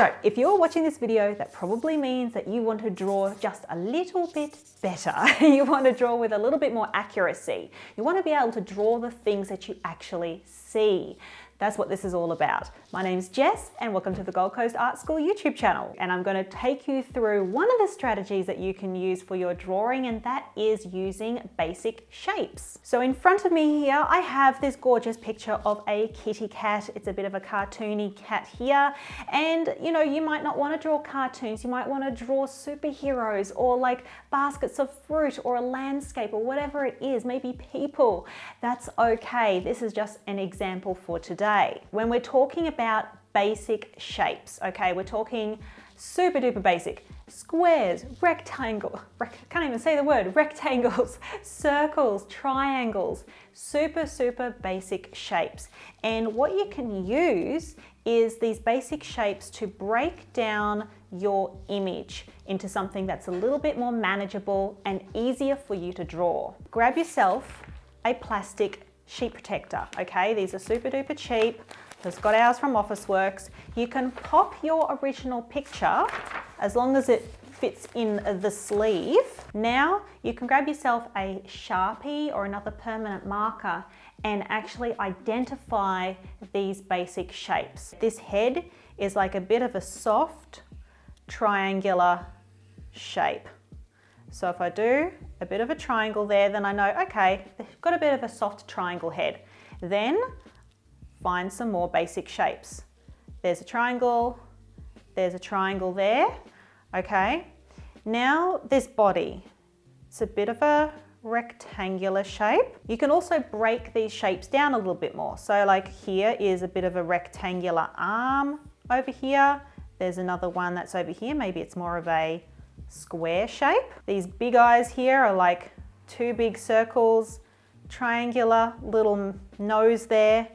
So if you're watching this video, that probably means that you want to draw just a little bit better. You want to draw with a little bit more accuracy. You want to be able to draw the things that you actually see. That's what this is all about. My name's Jess and welcome to the Gold Coast Art School YouTube channel. And I'm going to take you through one of the strategies that you can use for your drawing, and that is using basic shapes. So in front of me here, I have this gorgeous picture of a kitty cat. It's a bit of a cartoony cat here. And you know, you might not want to draw cartoons. You might want to draw superheroes or like baskets of fruit or a landscape or whatever it is, maybe people. That's okay. This is just an example for today. When we're talking about basic shapes, okay, we're talking super duper basic. Squares, rectangles, can't even say the word, rectangles, circles, triangles, super basic shapes. And what you can use is these basic shapes to break down your image into something that's a little bit more manageable and easier for you to draw. Grab yourself a plastic sheet protector, okay? These are super duper cheap. Just got ours from Officeworks. You can pop your original picture as long as it fits in the sleeve. Now you can grab yourself a Sharpie or another permanent marker and actually identify these basic shapes. This head is like a bit of a soft triangular shape. So if I do a bit of a triangle there, then I know, okay, they've got a bit of a soft triangle head. Then find some more basic shapes. There's a triangle there, okay. Now this body, it's a bit of a rectangular shape. You can also break these shapes down a little bit more. So like here is a bit of a rectangular arm over here. There's another one that's over here. Maybe it's more of a square shape. These big eyes here are like two big circles, triangular little nose there.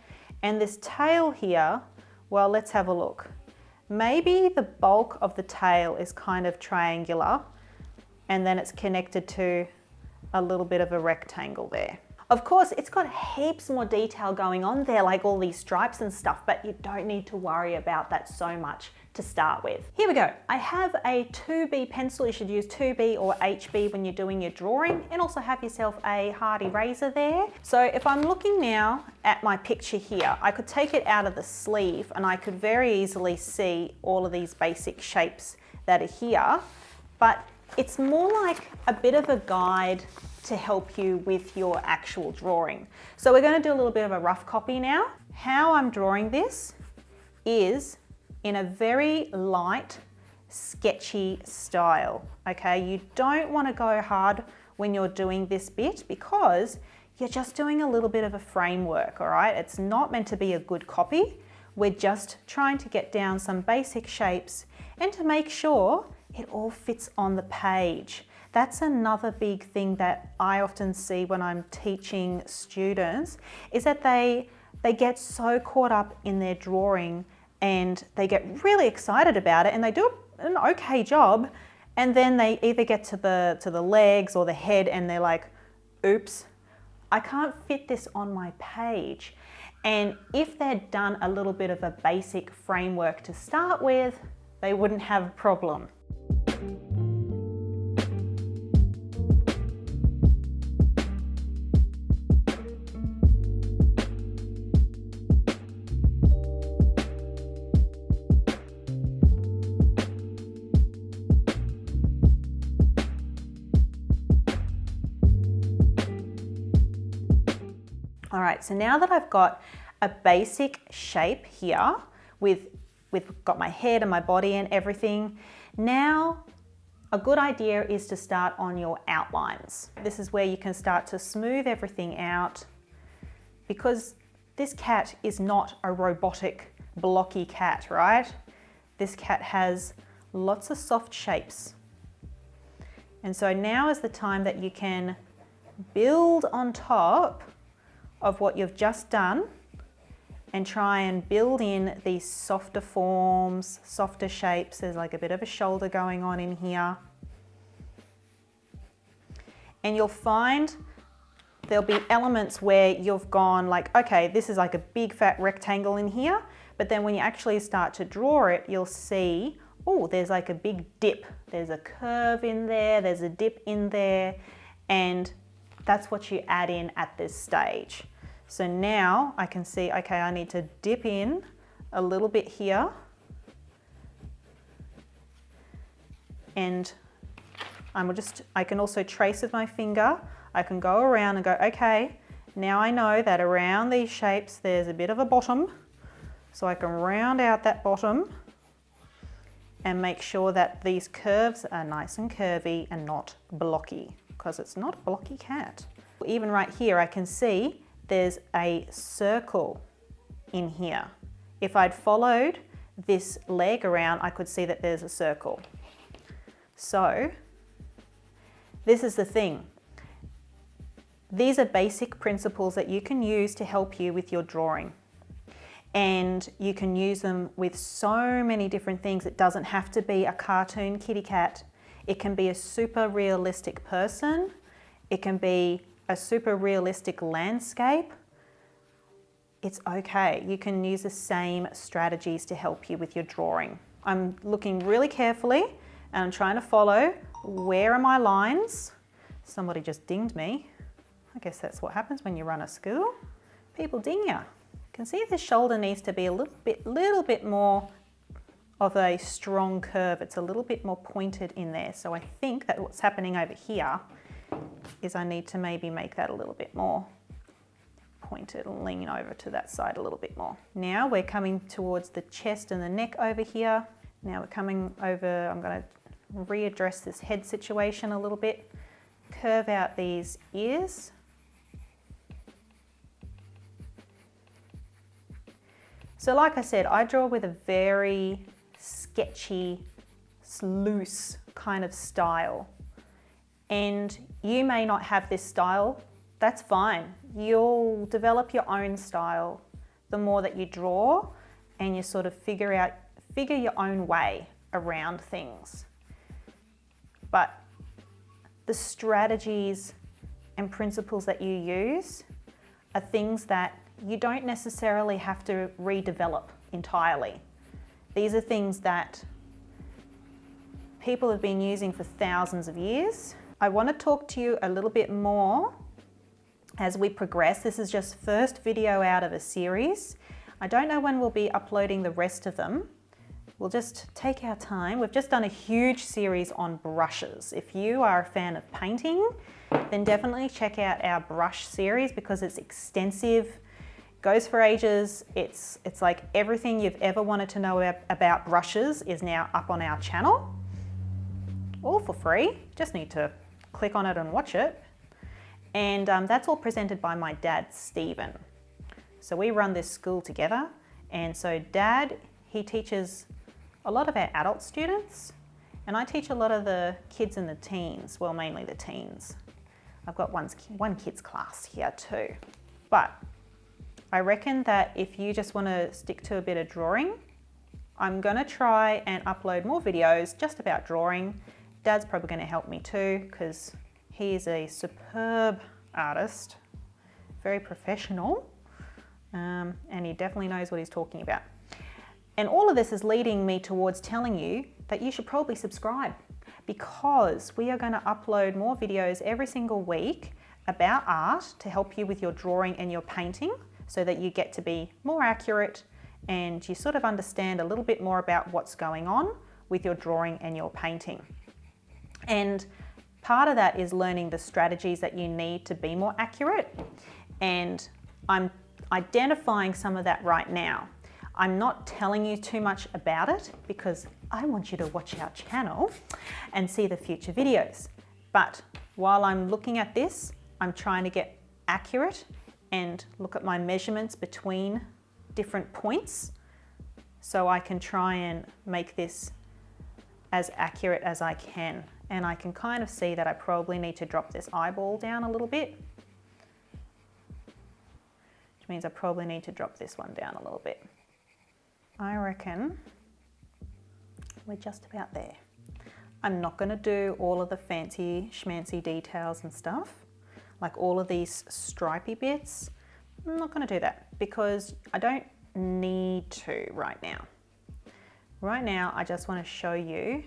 And this tail here, well, let's have a look. Maybe the bulk of the tail is kind of triangular and then it's connected to a little bit of a rectangle there. Of course, it's got heaps more detail going on there, like all these stripes and stuff, but you don't need to worry about that so much to start with. Here we go. I have a 2B pencil. You should use 2B or HB when you're doing your drawing, and also have yourself a hard eraser there. So if I'm looking now at my picture here, I could take it out of the sleeve and I could very easily see all of these basic shapes that are here, but it's more like a bit of a guide to help you with your actual drawing. So we're going to do a little bit of a rough copy now. How I'm drawing this is in a very light, sketchy style, okay? You don't want to go hard when you're doing this bit because you're just doing a little bit of a framework, all right? It's not meant to be a good copy. We're just trying to get down some basic shapes and to make sure it all fits on the page. That's another big thing that I often see when I'm teaching students is that they get so caught up in their drawing and they get really excited about it and they do an okay job, and then they either get to the legs or the head and they're like, oops, I can't fit this on my page. And if they'd done a little bit of a basic framework to start with, they wouldn't have a problem. All right, so now that I've got a basic shape here with got my head and my body and everything, now a good idea is to start on your outlines. This is where you can start to smooth everything out because this cat is not a robotic, blocky cat, right? This cat has lots of soft shapes. And so now is the time that you can build on top of what you've just done and try and build in these softer forms, softer shapes. There's like a bit of a shoulder going on in here. And you'll find there'll be elements where you've gone like, okay, this is like a big fat rectangle in here, But then when you actually start to draw it, you'll see, oh, there's like a big dip. There's a curve in there, there's a dip in there, and that's what you add in at this stage. So now I can see, okay, I need to dip in a little bit here, and I can also trace with my finger. I can go around and go, okay, now I know that around these shapes there's a bit of a bottom, so I can round out that bottom and make sure that these curves are nice and curvy and not blocky, because it's not a blocky cat. Even right here, I can see there's a circle in here. If I'd followed this leg around, I could see that there's a circle. So this is the thing. These are basic principles that you can use to help you with your drawing. And you can use them with so many different things. It doesn't have to be a cartoon kitty cat. It can be a super realistic person. It can be a super realistic landscape. It's okay. You can use the same strategies to help you with your drawing. I'm looking really carefully and I'm trying to follow, where are my lines? Somebody just dinged me. I guess that's what happens when you run a school. People ding you. You can see the shoulder needs to be a little bit more of a strong curve. It's a little bit more pointed in there. So I think that what's happening over here is I need to maybe make that a little bit more pointed and lean over to that side a little bit more. Now we're coming towards the chest and the neck over here. Now we're coming over, I'm going to readdress this head situation a little bit. Curve out these ears. So like I said, I draw with a very sketchy, loose kind of style. And you may not have this style, that's fine. You'll develop your own style the more that you draw, and you sort of figure your own way around things. But the strategies and principles that you use are things that you don't necessarily have to redevelop entirely. These are things that people have been using for thousands of years. I want to talk to you a little bit more as we progress. This is just first video out of a series. I don't know when we'll be uploading the rest of them. We'll just take our time. We've just done a huge series on brushes. If you are a fan of painting, then definitely check out our brush series because it's extensive, goes for ages. It's like everything you've ever wanted to know about brushes is now up on our channel, all for free. Just need to click on it and watch it. And that's all presented by my dad, Stephen. So we run this school together. And so Dad, he teaches a lot of our adult students, and I teach a lot of the kids and the teens, well, mainly the teens. I've got one kids class here too. But I reckon that if you just want to stick to a bit of drawing, I'm going to try and upload more videos just about drawing. Dad's probably going to help me too because he is a superb artist, very professional, and he definitely knows what he's talking about. And all of this is leading me towards telling you that you should probably subscribe, because we are going to upload more videos every single week about art to help you with your drawing and your painting, so that you get to be more accurate and you sort of understand a little bit more about what's going on with your drawing and your painting. And part of that is learning the strategies that you need to be more accurate. And I'm identifying some of that right now. I'm not telling you too much about it because I want you to watch our channel and see the future videos. But while I'm looking at this, I'm trying to get accurate and look at my measurements between different points so I can try and make this as accurate as I can. And I can kind of see that I probably need to drop this eyeball down a little bit, which means I probably need to drop this one down a little bit. I reckon we're just about there. I'm not going to do all of the fancy schmancy details and stuff, like all of these stripy bits. I'm not going to do that because I don't need to right now. Right now, I just want to show you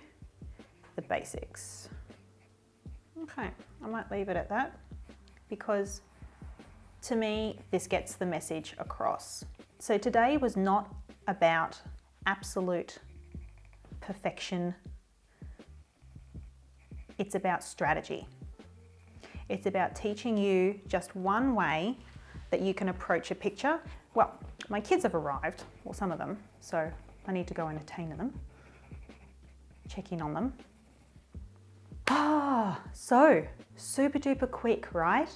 the basics. Okay, I might leave it at that because to me, this gets the message across. So today was not about absolute perfection. It's about strategy. It's about teaching you just one way that you can approach a picture. Well, my kids have arrived, or some of them, so I need to go entertain them, check in on them. So super duper quick, right?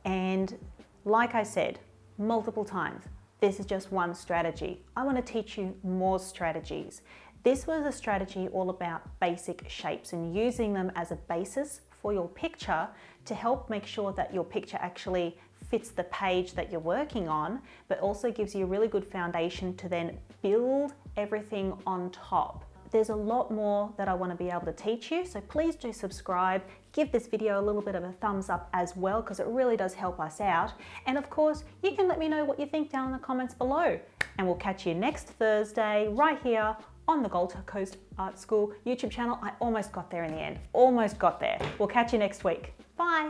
And like I said multiple times, this is just one strategy. I want to teach you more strategies. This was a strategy all about basic shapes and using them as a basis for your picture to help make sure that your picture actually fits the page that you're working on, but also gives you a really good foundation to then build everything on top. There's a lot more that I want to be able to teach you, so please do subscribe. Give this video a little bit of a thumbs up as well, because it really does help us out. And of course, you can let me know what you think down in the comments below. And we'll catch you next Thursday right here on the Gold Coast Art School YouTube channel. I almost got there in the end. Almost got there. We'll catch you next week. Bye.